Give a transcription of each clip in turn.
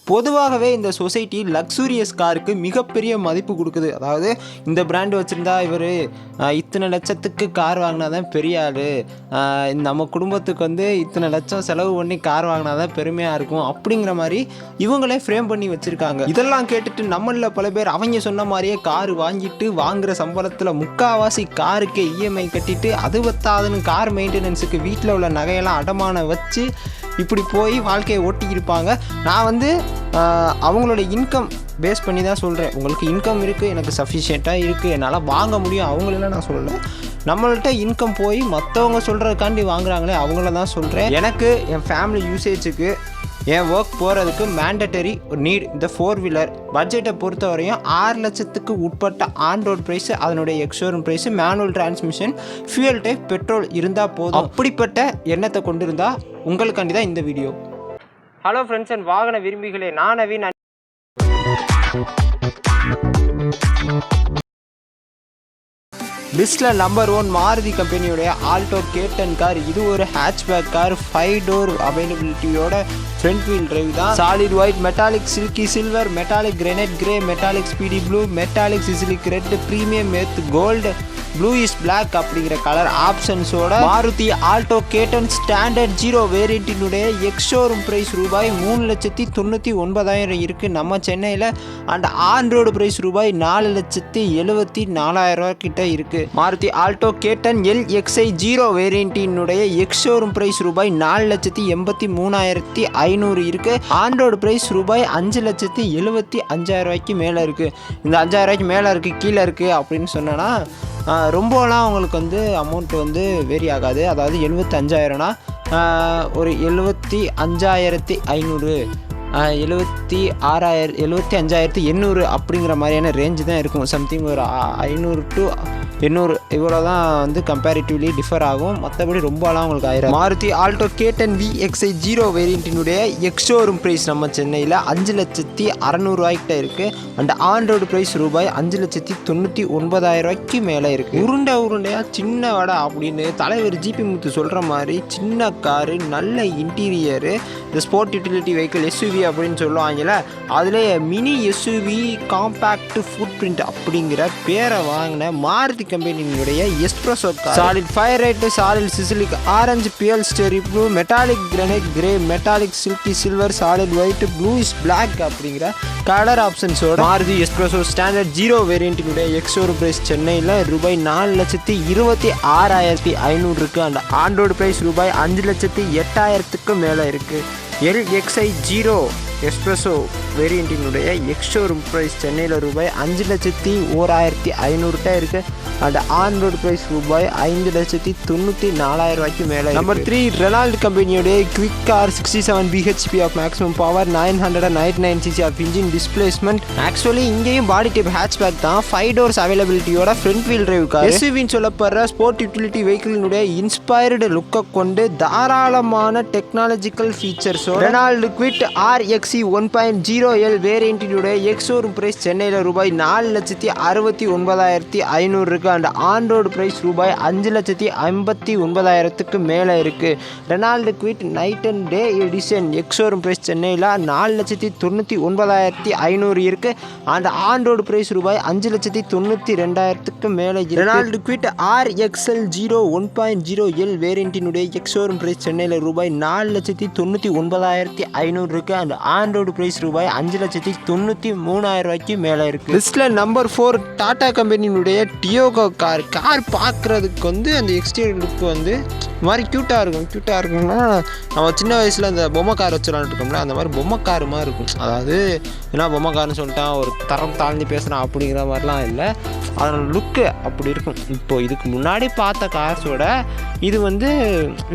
பொதுவாகவே இந்த society luxurious காருக்கு மிகப்பெரிய மதிப்பு கொடுக்குது. அதாவது இந்த பிராண்டு வச்சுருந்தா இவர் இத்தனை லட்சத்துக்கு கார் வாங்கினா தான் பெரிய ஆள், நம்ம குடும்பத்துக்கு வந்து இத்தனை லட்சம் செலவு பண்ணி கார் வாங்கினா தான் பெருமையாக இருக்கும் அப்படிங்கிற மாதிரி இவங்களே ஃப்ரேம் பண்ணி வச்சுருக்காங்க. இதெல்லாம் கேட்டுட்டு நம்மளில் பல பேர் அவங்க சொன்ன மாதிரியே கார் வாங்கிட்டு வாங்குகிற சம்பளத்தில் முக்கால்வாசி காருக்கு இஎம்ஐ கட்டிட்டு அது பத்தாதுன்னு கார் மெயின்டெனன்ஸுக்கு வீட்டில் உள்ள நகையெல்லாம் அடமானம் வச்சு இப்படி போய் வாழ்க்கையை ஓட்டிக்கிருப்பாங்க. நான் வந்து அவங்களோட இன்கம் பேஸ் பண்ணி தான் சொல்கிறேன். உங்களுக்கு இன்கம் இருக்குது, எனக்கு சஃபிஷியண்ட்டாக இருக்குது, என்னால் வாங்க முடியும், அவங்களெல்லாம் நான் சொல்லலை. நம்மள்கிட்ட இன்கம் போய் மற்றவங்க சொல்கிறதுக்காண்டி வாங்குறாங்களே அவங்கள தான் சொல்கிறேன். எனக்கு என் ஃபேமிலி யூசேஜுக்கு என் ஒர்க் போகிறதுக்கு மேண்டட்டரி நீட் இந்த 4 வீலர் பட்ஜெட்டை பொறுத்த வரையும் 6 லட்சத்துக்கு உட்பட்ட ஆன் ரோட் ப்ரைஸு, அதனுடைய ex showroom price, manual transmission, fuel type, petrol இருந்தால் போதும். அப்படிப்பட்ட எண்ணத்தை கொண்டு இருந்தால் உங்களுக்காண்டி தான் இந்த வீடியோ. ஹலோ ஃப்ரெண்ட்ஸ் அண்ட் வாகன விரும்பிகளே, நான் நவீன். லிஸ்ட்டில் நம்பர் 1 மாருதி கம்பெனியோடைய ஆல்டோ K10 கார். இது ஒரு ஹேட்ச்பேக் கார், 5 டோர் அவைலபிலிட்டியோட ஃப்ரண்ட் வீல் டிரைவ் தான். Solid white, metallic silky silver, metallic granite grey, metallic speedy blue, metallic sizzling red, premium earth gold, bluish black அப்படிங்கிற colour ஆப்ஷன்ஸோட Maruti Alto K10 standard 0 வேரியண்ட்டினுடைய ex showroom price ரூபாய் 3,99,000 இருக்குது நம்ம சென்னையில். And on road price ரூபாய் 4,74,000 கிட்ட இருக்குது. மாருதி ஆல்டோ K10 LXi 0 வேரியண்ட்டினுடைய எக்ஸ்ஷோரூம் ப்ரைஸ் ரூபாய் 4,83,500 இருக்குது. ஆன் ரோடு ப்ரைஸ் ரூபாய் 5,75,000 மேலே இருக்குது. இந்த 5,000 மேலே இருக்குது கீழே இருக்குது அப்படின்னு சொன்னேன்னா ரொம்பலாம் அவங்களுக்கு வந்து அமௌண்ட் வந்து வேரி ஆகாது. அதாவது 75,000னா ஒரு 75,500, 75,800 அப்படிங்கிற மாதிரியான ரேஞ்சு தான் இருக்கும். சம்திங் ஒரு 500 to 800 இவ்வளோ தான் வந்து கம்பேரிட்டிவ்லி டிஃபர் ஆகும். மற்றபடி ரொம்பலாம் உங்களுக்கு ஆயிரம். மாருதி ஆல்டோ K10 VXi 0 வேரியண்ட்டினுடைய எக்ஸ்ஷோரூம் ப்ரைஸ் நம்ம சென்னையில் 5,600,000 இருக்குது. அண்ட் ஆன் ரோடு ப்ரைஸ் ரூபாய் 5,99,000 மேலே இருக்குது. உருண்டையாக சின்ன வடை அப்படின்னு தலைவர் ஜிபி முத்து சொல்கிற மாதிரி சின்ன காரு, நல்ல இன்டீரியரு, இந்த ஸ்போர்ட் யூட்டிலிட்டி வெஹிக்கிள் SUV அப்படின்னு சொல்லுவாங்கல்ல, அதிலே mini SUV compact footprint அப்படிங்கிற பேரை வாங்கின மாருதி கம்பெனியினுடைய S Presso car. Solid fire red, solid sizzling orange, pearl starry blue, metallic granite grey, metallic silky silver, solid white, bluish black அப்படிங்கிற colour ஆப்ஷன்ஸோட Maruti S Presso standard 0 வேரியண்ட்டினுடைய எக்ஸ்ஷோரூம் ப்ரைஸ் சென்னையில் ரூபாய் 4,26,500 இருக்குது. அந்த ஆன் ரோடு ப்ரைஸ் ரூபாய் 5,08,000 மேலே இருக்குது. LXi 0 எஸ்ப்ரெஸோ வேரியண்ட்டினுடைய எக்ஸ்ஷோரூம் ப்ரைஸ் சென்னையில் ரூபாய் 5,01,500 இருக்குது. அண்ட் ஆன் ரோடு ப்ரைஸ் ரூபாய் 5,94,000 மேலே. நம்பர் 3 ரெனால்ட் கம்பெனியோடைய Kwid car 67 bhp of maximum power, 999cc of engine displacement. Actually இங்கேயும் பாடி டைப் ஹேட்ச்பேக் தான், 5 டோர்ஸ் அவைலபிலிட்டியோட ஃப்ரண்ட் வீல் டிரைவ் கார். SUVன்னு சொல்லப்படுற ஸ்போர்ட் யூட்டிலிட்டி வெஹிக்கிளினுடைய இன்ஸ்பயர்டு லுக்கை கொண்டு தாராளமான டெக்னாலஜிக்கல் ஃபீச்சர்ஸோட ரெனால்ட் குவிட் RXi 1.0L வேரியண்ட்டினுடைய எக்ஸ்ஷோரூம் ப்ரைஸ் சென்னையில் ரூபாய் 4,69,500 இருக்குது. அண்ட் ஆன் ரோடு ப்ரைஸ் ரூபாய் 5,59,000 மேலே இருக்குது. Renault Kwid night and day edition ex showroom price சென்னையில் 4,99,500 இருக்குது. அண்ட் ஆன் ரோடு ப்ரைஸ் ரூபாய் 5,92,000 மேலே இருக்குது. ரெனால்டு குவிட் RXL 0 1.0L வேரியண்ட்டினுடைய எக்ஸ்ஷோரூம் ப்ரைஸ் சென்னையில் ரூபாய் 4,99,500 இருக்குது. அண்ட் ஆன் ரோடு ப்ரைஸ் ரூபாய் 5,93,000 மேலே இருக்குது. லிஸ்ட்டில் நம்பர் 4 டாடா கம்பெனியினுடைய டியோகோ கார். பார்க்குறதுக்கு வந்து அந்த எக்ஸ்டீரியர் லுக் வந்து மாதிரி க்யூட்டாக இருக்கும்னா நம்ம சின்ன வயசில் அந்த பொம்மை கார் வச்சுலான்னு இருக்கோம்ல, அந்த மாதிரி பொம்மை கார் மாதிரி இருக்கும். அதாவது ஏன்னா பொம்மை கார்னு சொல்லிட்டான் ஒரு தரம் தாழ்ந்து பேசுகிறான் அப்படிங்கிற மாதிரிலாம் இல்லை, அதோட லுக்கு அப்படி இருக்கும். இப்போது இதுக்கு முன்னாடி பார்த்த கார்ஸோட இது வந்து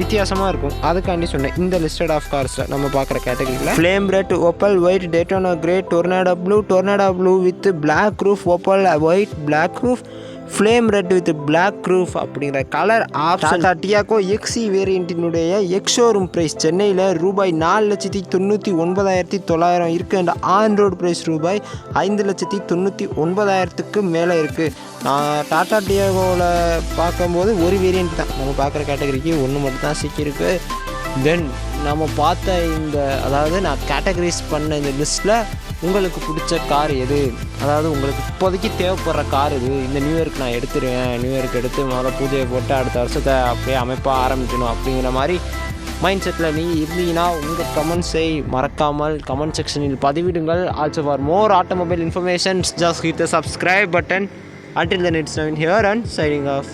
வித்தியாசமாக இருக்கும். அதுக்காண்டி சொன்னேன். இந்த லிஸ்டட் ஆஃப் கார்ஸில் நம்ம பார்க்குற கேட்டகரியில் flame red, opal white, Daytona grey, Tornado blue with black roof, opal white black roof, flame red with black roof அப்படிங்கிற கலர் ஆப்ஷன். டியாகோ XE வேரியண்ட்டினுடைய எக்ஸ்ஷோரூம் ப்ரைஸ் சென்னையில் ரூபாய் 4,99,900 இருக்குது. அண்ட் ஆன் ரோடு ப்ரைஸ் ரூபாய் 5,99,000 மேலே இருக்குது. டாடா டியாகோவில் பார்க்கும்போது ஒரு வேரியண்ட் தான் நம்ம பார்க்குற கேட்டகரிக்கு ஒன்று மட்டும் தான் சிக்கியிருக்கு. தென் நம்ம பார்த்த அதாவது நான் கேட்டகரைஸ் பண்ண இந்த லிஸ்ட்டில் உங்களுக்கு பிடிச்ச கார் எது, அதாவது உங்களுக்கு இப்போதைக்கு தேவைப்படுற கார் இது, இந்த நியூ இயர்க்கு நான் எடுத்துருவேன், நியூ இயர்க்கு எடுத்து முதல்ல பூஜையை போட்டு அடுத்த வருஷத்தை அப்படியே அமைப்பாக ஆரம்பிக்கணும் அப்படிங்கிற மாதிரி மைண்ட் செட்டில் நீங்கள் இருந்தீங்கன்னா உங்கள் கமெண்ட்ஸை மறக்காமல் கமெண்ட் செக்ஷனில் பதிவிடுங்கள். Also for more automobile informations just hit the subscribe பட்டன். Until then, it's Navin here and signing off.